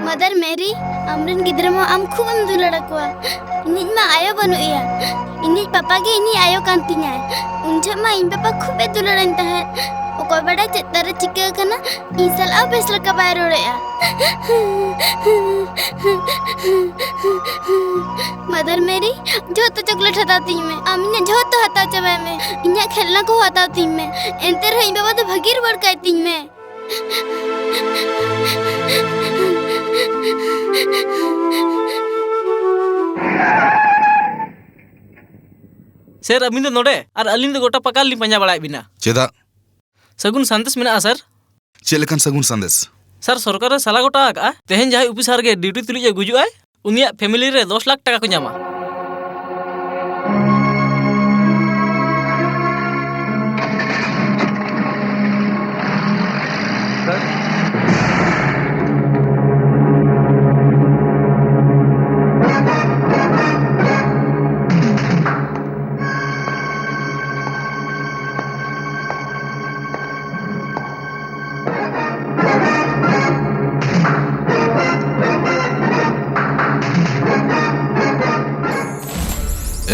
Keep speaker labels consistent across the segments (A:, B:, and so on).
A: Mother मेरी अमरन गिद्रा मा आम खूब हम दुलाड़ा को इन्हीं मा आयो बनो या इन्हीं पापा के इन्हीं आयो कांतिnya उनसे मा इन पापा खूब दुलाड़ा इंता है ओको बड़ा चित्तर चिक्के करना इंसाल अब इसला कबायर उड़े या मदर मेरी जो तो चॉकलेट हटाती मैं आमिने जो तो हटा चबे मैं इन्हें खेलना को हटाती मैं एंटर है इन पापा तो भगीर बढ़ कहती मैं
B: सर अबिन दो नोडे और अलिन दो गोटा पकाल लिम पंजा बड़ाई बिना
C: चेदा
B: सगुन संदेश मेना सर
C: चेलेकन सगुन संदेश
B: सर सरकार साला गोटा आगा तेहन जहां ऑफिसर के ड्यूटी तुलिज गुजु आय उनिया फैमिली रे 10 लाख टाका को ᱧᱟᱢᱟ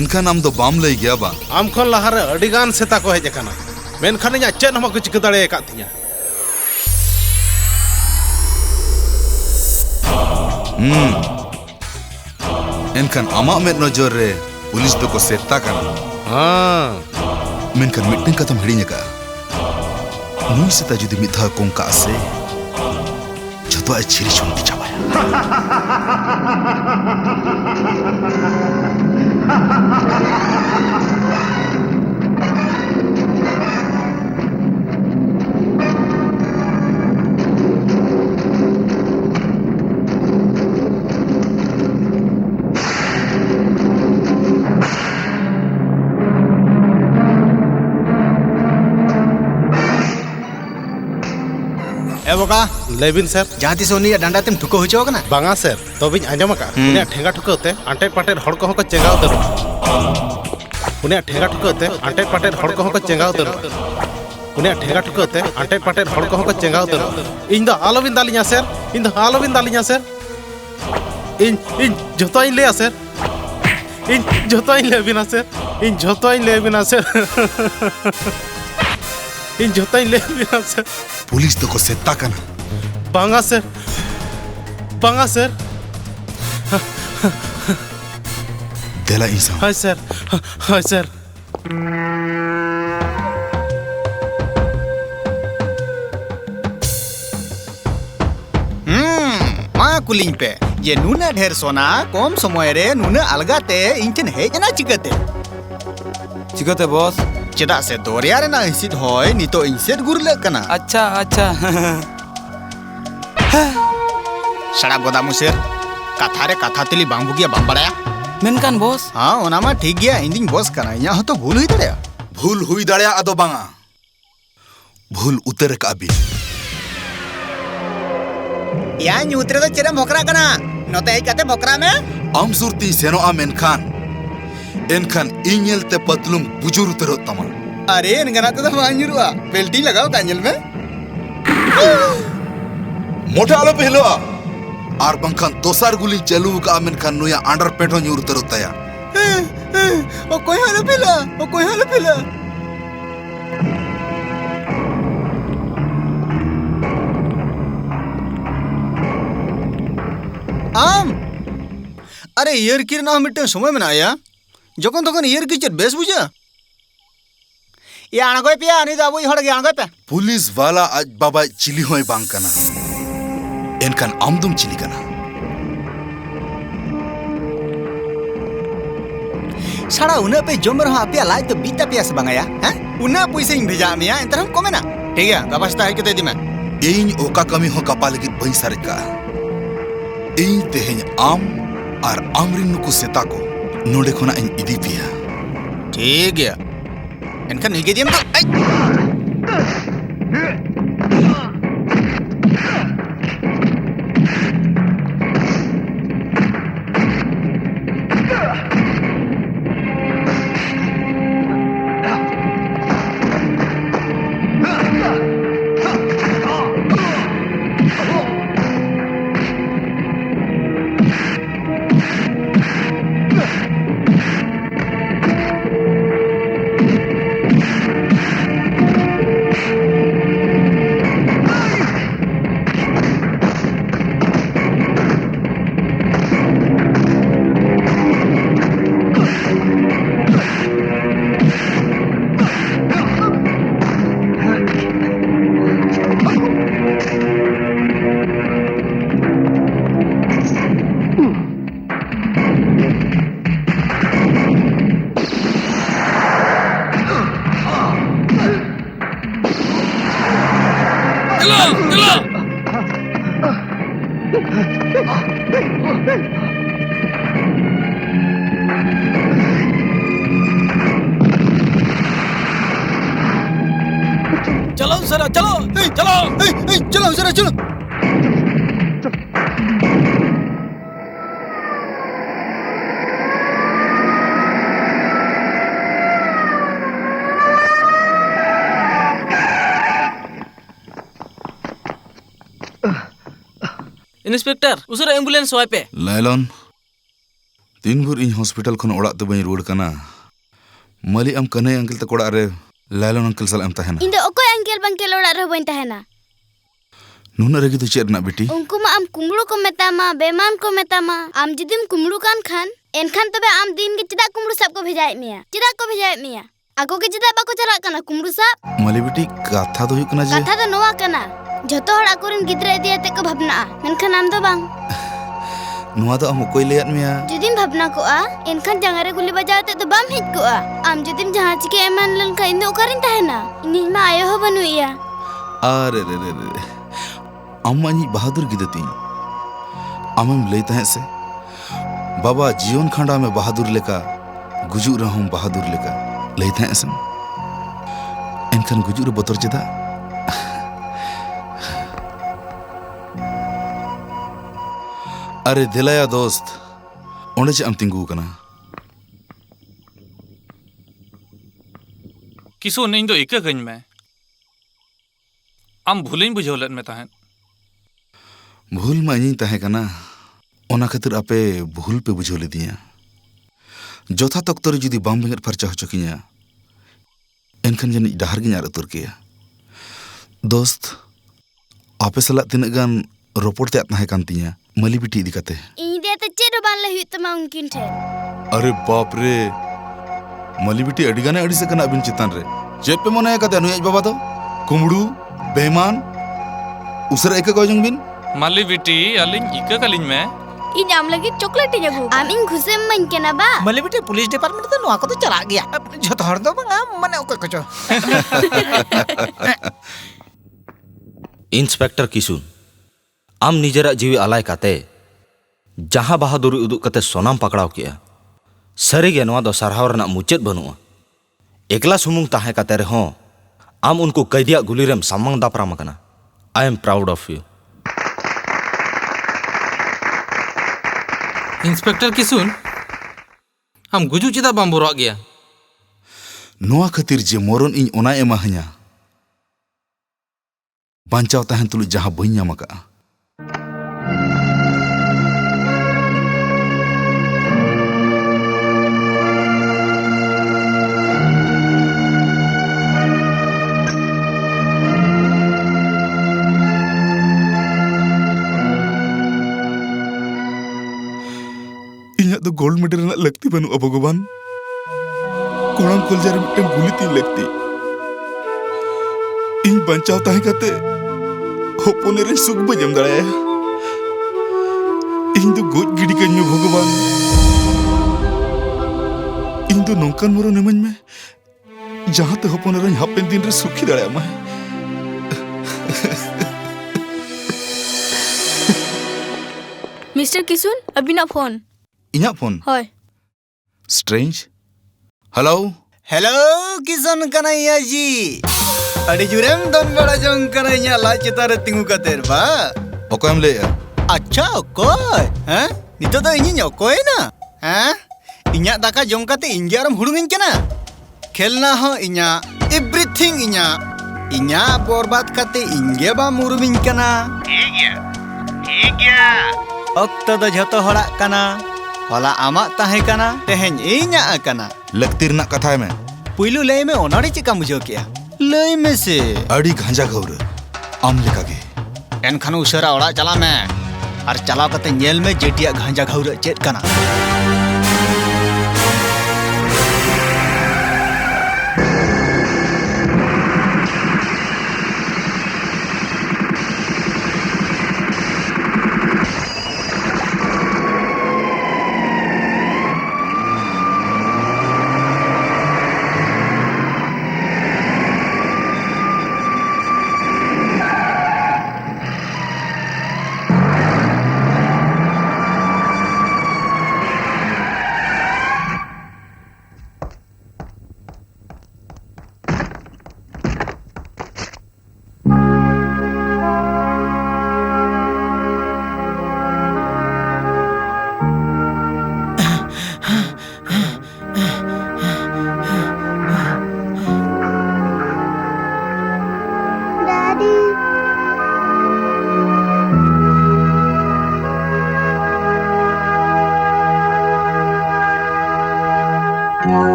C: एनखान आम दो बाम लई गया बा
D: आम खन लहारे अडिगान सेता को हेज अकाना मेनखान इᱧ चेन हम को चिक दाड़े का थिया
C: एनखान आमा में नजर रे पुलिस तो को सेता करना
D: हां
C: मेनखान मिटिंग का तुम हिड़िन का नुई सेता जुदी मिथा कोंका से जतो आ छिरी छुंटी चाबाया
E: एवोका
D: लेबिन सर
E: जहां तिस उनी डंडा तेम ठुको होचो कना
D: बांगा सर तबिन आंजम का उनिया ठेंगा ठुकते आंटे पाटे हड़ को को चेंगाव दर उनिया ठेंगा ठुकते आंटे पाटे हड़ को चेंगाव दर उनिया ठेंगा ठुकते आंटे पाटे हड़ को चेंगाव दर इन द आलोबिन दालिया सर इन द आलोबिन दालिया सर इन जतो इन ले सर इन जतो इन ले बिना सर इन जतो इन ले बिना सर इन जतो इन ले बिना सर
C: पुलिस तो को सेता करना
D: बांगा सर
C: देला इंसान
D: हाय सर
E: मा कुलिंग पे ये नुना ढेर सोना कम समय रे नुना अलगाते इंचन हेजना चिकते बॉस चेदा से दोरिया रे ना हिसित होय नितो इंसेट गुरले कना
B: अच्छा अच्छा
E: सड़ा गोदा मुसेर कथा रे कथा तली बांबुगिया बांबड़ाया
B: मेनकान बॉस
E: हां ओना मा ठीक गया इंदिन बॉस कना या हो तो भूल हुई दड़या
C: अदो बांगा भूल उतर का अभी
E: या न्यूत्रे तो चेरे भोकरा कना नते हे कते भोकरा में
C: आम सुरती सेनो आमेन खान एनखान इन्यल ते पतलुम बुजुर उतरो तमा
E: अरे इनगना तो मांजुरुआ बेल्टी लगाओ कांजल में
C: मोटा आलो पहलो आर बंखान दोसार गुली चलू का आमेन खान नुया अंडर पेटो न्यूर उतरो तया
E: ओ कोई हालो पिला आम अरे ईयर की ना मिट्टे समय में आया जखन तखन ईयर की चेर बेस बुझा ये आणगोय पे आनी दाबो हड़ के आणगोय पे
C: पुलिस वाला आज बाबा चिली होय बांग कना एनखान आमदुम चिली कना
E: साड़ा उना पे जम रहा पे लाइ तो बीता पे से बांगाया हैं उना पैसे इन भेजा मिया एंतर हम कोमे ना ठीक है गपास्ता है के दी मैं
C: इन ओका कमी हो कपा लगी बई सारे का इन तेहेन आम और आमरिन नुकु सेता को नोडे खोना इन इदी पिया
E: ठीक है इनका निगे दियम तो
B: चलो सर चलो चलो
E: चलो जरा चलो।
B: इंस्पेक्टर उसे एम्बुलेंस वाई पे
C: लायलॉन तीन भर इन हॉस्पिटल खन ओड़ा ते बई रुड़ कना मली आम कन्हई अंकल तक ओड़ा रे लायलॉन अंकल साल एम तहना
A: इन दो ओको अंकेल बंकेल ओड़ा रे बन तहना
C: नुना रेगी तो चेद ना बेटी
A: उनको मा आम कुमड़ू को मेतामा बेमान को मेतामा आम जिदिम कुमड़ू कान खान एनखान तबे आम दिन के चिदा कुमड़ू सब को भेजाय मिया चिदा को भेजाय मिया आगो के चिदा बाको चला कना कुमड़ू सब
C: मली बेटी कथा तो हुई कना जे
A: कथा तो नोवा कना जतो हड़ आकोरन गिद्रा दियाते को भावना मेनखान आम दो बांग
C: नुआ तो हम कोई लेयात मिया
A: जुदिम भावना को एनखान जंगारे गुली बजाते तो बम हिट को आम जुदिम जहां चिके एमान लन का इंदो ओकारिन तहना इनी मा आयो हो बनुइया
C: अरे रे रे रे अम्मा बहादुर गिदती आमेम लई तहे से बाबा जीवन खंडा में बहादुर लेका गुजु रहूं बहादुर लेका लई तहे से एनखान गुजु रे बतर चेदा अरे दिलाया दोस्त ओंडे चे आम तिंगू कना
F: किसुन इन दो इका गኝ में आम भूलिन बुझाव लेत में तहन
C: भूल मा इन तहे कना ओना खातिर आपे भूल पे बुझाव लेदिया जोथा तक्तर जुदी बाम बेंगत फरचा हो चुकिया एनखान जनी डहार गिन आर उतर किया दोस्त आपे सला तिनक गान रोपोट ते तहे कान तिया मली बिटी इदी कते
A: इन दे त चेदो बान लहि तमा उनकिन ठे
C: अरे बाप रे मली बिटी अडी गाने अडी से कना अबिन चितान रे चेप पे मने कते अनुज बाबा तो कुमड़ू बेमान उसरा एक गजंग बिन
F: माली बिटी अलिन इका कलिन में
A: इन आम लगी चॉकलेट जगो आम इन घुसे मन केना बा
G: मले बेटे पुलिस डिपार्टमेंट तो नोआ को तो चला गया जत हर दो बंगा मने ओके कचो
H: इंस्पेक्टर किसुन आम निजरा जीवी आलाय काते जहां बहादुरी उदुग कते सोनाम पकड़ाव किया सरीगे नोआ दो सरहाव रना मुचेद बनुआ एकला सुमुंग ताहे काते रहो आम उनको कैदिया गुलिरेम सामंग दापराम कना I am proud of you
B: inspector Kisun हम गुजु चिदा बम बोरा गया
C: नोआ खातिर जे मोरन इन ओना एमा ह냐 बांचाव तहन तुलु जहां बई ᱧᱟᱢ ᱟᱠᱟᱜᱼᱟ इᱧᱟᱜ ᱫᱚ गोल्ड मेडल रना लगती बनुआ भगवान कोणाम कलजार मिटन गुली ती लगती इन बंचाव ताहे कते होपने रे सुख बजम दड़ाया इन दो गोज गिडी कन्यु भगवान इन दो नौकान मरो निमन में जहां ते होपने रे हापेन दिन रे सुखी दड़ाया मा
A: मिस्टर किसुन अभी ना फोन
C: इन्या फोन
A: होय
C: strange hello
E: hello Kishan Kanhaiya ji अड़ी जुरेम दन बड़ा जंग कन्हैया ला चितारे तिंगु कतेर बा
C: ओकोयम ले
E: अच्छा ओकोय हैं नितो तो इᱧ ओकोय ना हैं इᱧा दाका जम कते इंजारम हुडुंगिन कना खेलना हो इᱧा एवरीथिंग इᱧा बर्बाद कते इंगे बा मुरुमिन कना ठीक गया ओक्तो दो झतो हड़ा कना होला आमा ताहे कना तेहेन इᱧा कना
C: लगती रना कथा में
E: पुइलु लय में ओनाड़ी चिका मुझो किया लय में से
C: अड़ी गांजा गौर आम लेका गे
E: एनखान उशरा ओड़ा चला में और चलाव कते नेल में जेटिया गांजा घौर चेत कना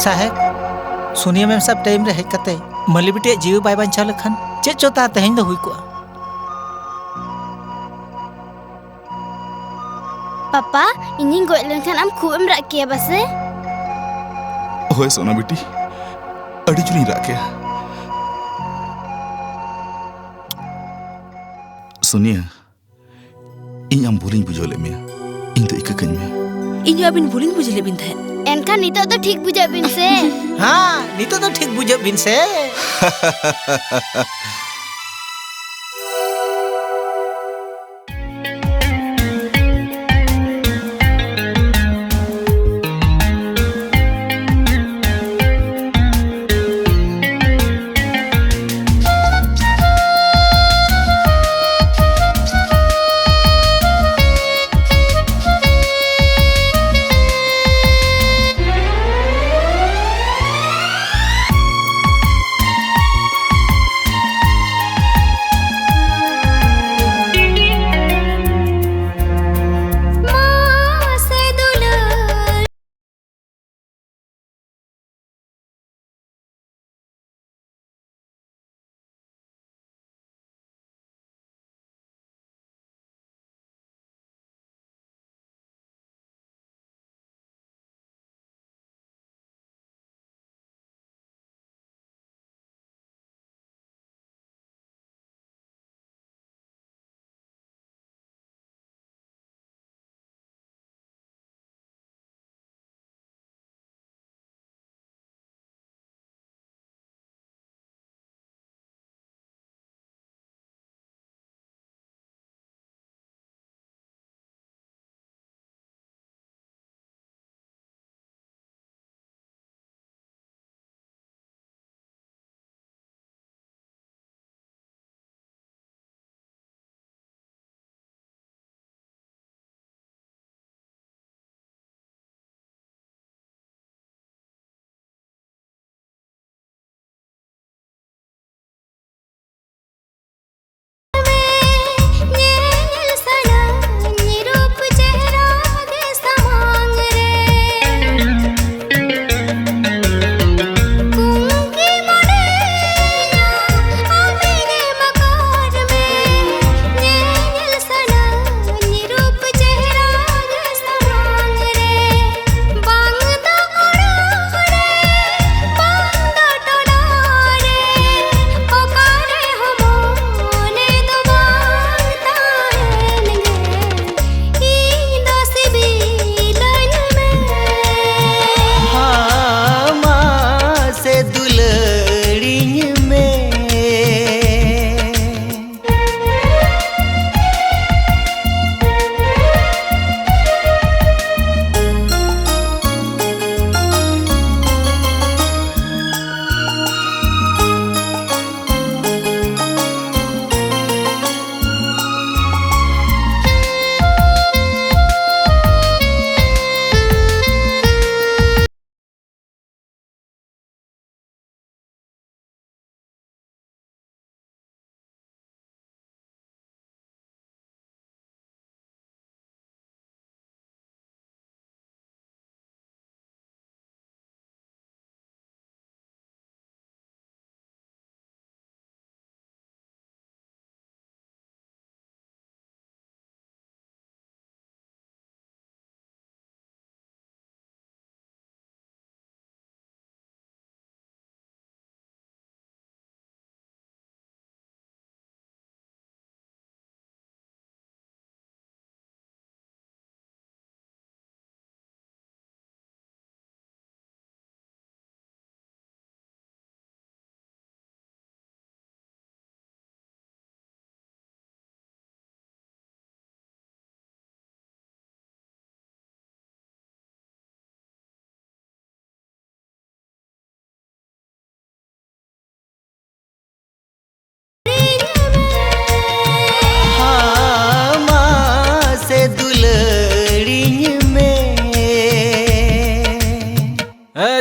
G: साहेब सुनिए मैम साहब टाइम रे हेज कते मली बिटे जीव बाय बांचा लखन चे चोता तेहन दो हुई को
A: पापा इन्हीं गोल लेनखान आम खूब एम राग किया बसे
C: होय सोना बेटी अड़ी जुनी राखे सुनिया इन आम भूलिं बुझो ले मिया इन तो इका कኝ में
I: इन अबिन भूलिन बुझले बिन थे
A: एनखान नितो तो ठीक बुझा बिन से
G: हाँ नितो तो ठीक बुझे बिन से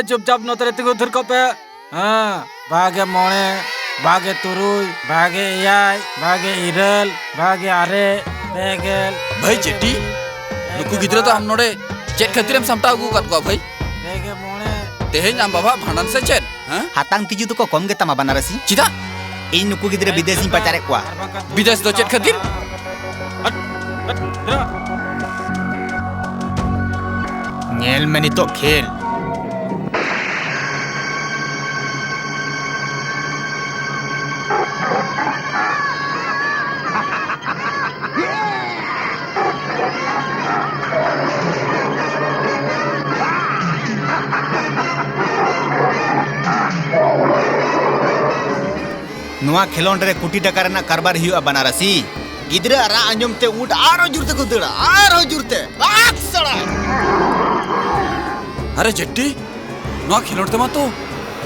J: चुपचाप नोतरे तिगु थुर को पे बागे मोणे बागे तुरुई बागे एयाय बागे इरल बागे आरे बेगेल
K: भाई चेटी नुकु गिद्रा तो हम नोडे चेक खातिर हम सामटा अगु काट को भाई
J: बेगे मोणे
K: तेहेन आम बाबा भांडन से चेन
E: हातांग तिजु तो को कम गेता मा बनारसी
K: चिदा
E: इन नुकु गिद्रे विदेशी पचारे क्वा
K: विदेश दो चेत खातिर
E: नेल में नितो खेल नुआ खेलोंड रे कोटी टाका रना कारबार हियो बनारसी गिद्रे रा अंजम ते उट आरो जुरते को दड़ा आरो जुरते बाक सड़ा
K: अरे जट्टी नो खिलोड़ तमा तो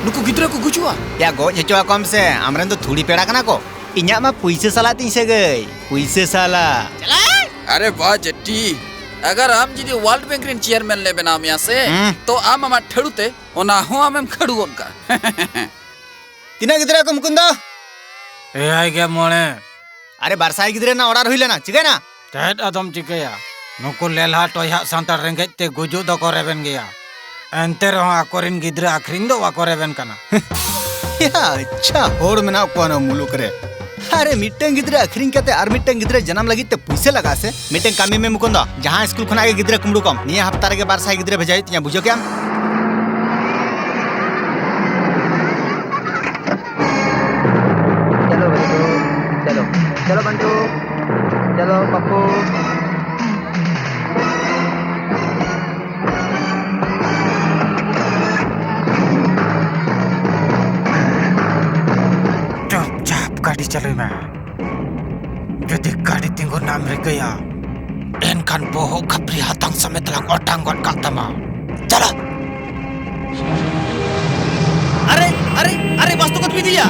K: नुकु गिद्रे को गुजुआ
E: या गो चेचवा कम से आमरन तो थोड़ी पेड़ा कना को इन्या मा पुइसे साला तीन से गई पुइसे साला चला
K: अरे वाह जट्टी अगर आम जी वर्ल्ड बैंक रेन चेयरमैन ले बनाम या से तो आम आमा ठेड़ुते ओना हो आम खड़ू उनका
E: तिना गिद्रे को मुकुंदा
J: ए आई के मोणे
E: अरे बारसाई गिद्रे ना ऑर्डर हुइले ना चिके ना
J: टेट आदम चिकेया नुको लेलहा टोया सांतार रेंगेज ते गुजु दो को रेबेन गया एंते रहो आकोरिन गिद्रे आखरिन दो वा को रेबेन कना
E: या अच्छा होड़ में ना को ना मुलुक रे अरे मिटन गिद्रे आखरिन कते आर मिटन गिद्रे जन्म लगी ते पैसे लगा से मिटन कामी में मुकुंदा जहां स्कूल खना के गिद्रे कुमड़ू कम निया हफ्ता रे के बारसाई गिद्रे भेजाई तिया बुझो क्या
L: चलो बंटू चलो पप्पू
J: चुपचाप गाड़ी चलो मैं यदि गाड़ी तिंगो नाम रे गया एनखान बोहो खपरी हाथांग समेत lang otang got kak tama चला
E: अरे अरे अरे वास्तु कत भी दिया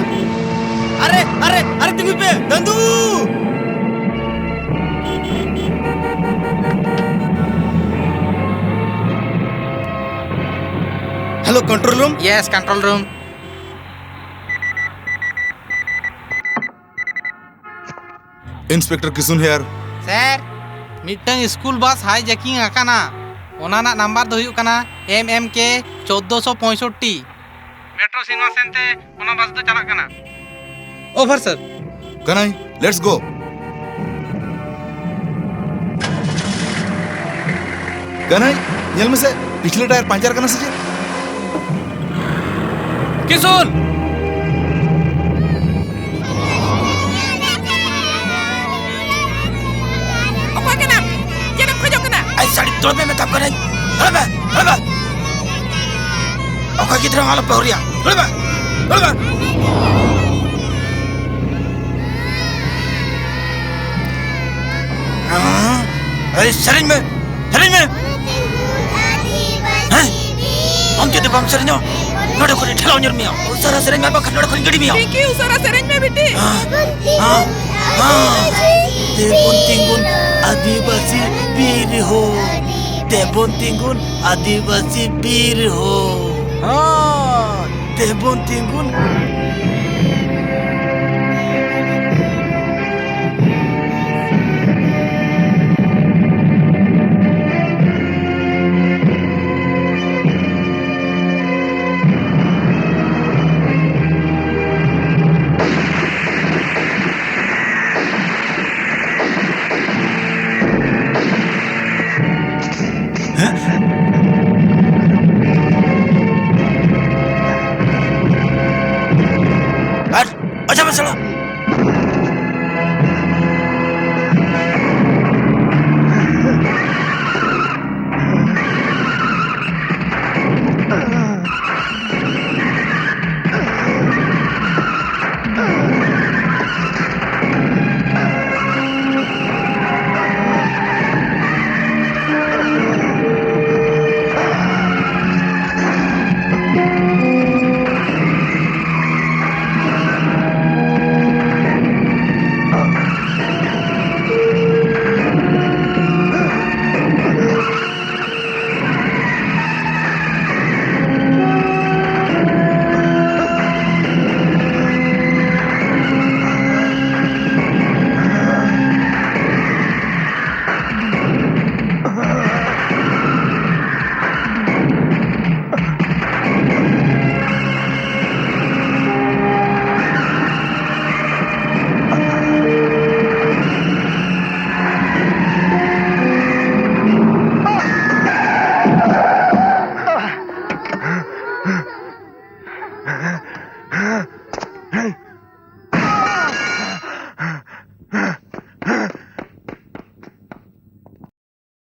E: अरे अरे अरे टीवी पे दंदू hello control room
L: yes control room
C: inspector Kisun here
L: sir मिटन स्कूल बस हाई जैकिंग आकाना ओना ना नंबर दो हुयु काना MMK 1465 मेट्रो सिनेमा सेनते ओना बस दो चला काना over sir
C: Kanai let's go Kanai nail में से पिछले टायर पंचर करना से
K: Kisun
I: apa kena jangan kejok kena
J: आई साड़ी तो में तब करे हलबा ओका गिद्रे वाला पौरिया हलबा अरे सरिन में हैं हम के बम सरिनो नोडो को ठेलाओ निर मिया सारा सरिन में बखर नोडो को गड़ी मिया
I: Vicky usara sering में बेटी
J: देबुन तिंगुन आदिवासी वीर हो देबुन तिंगुन आदिवासी वीर हो देबुन तिंगुन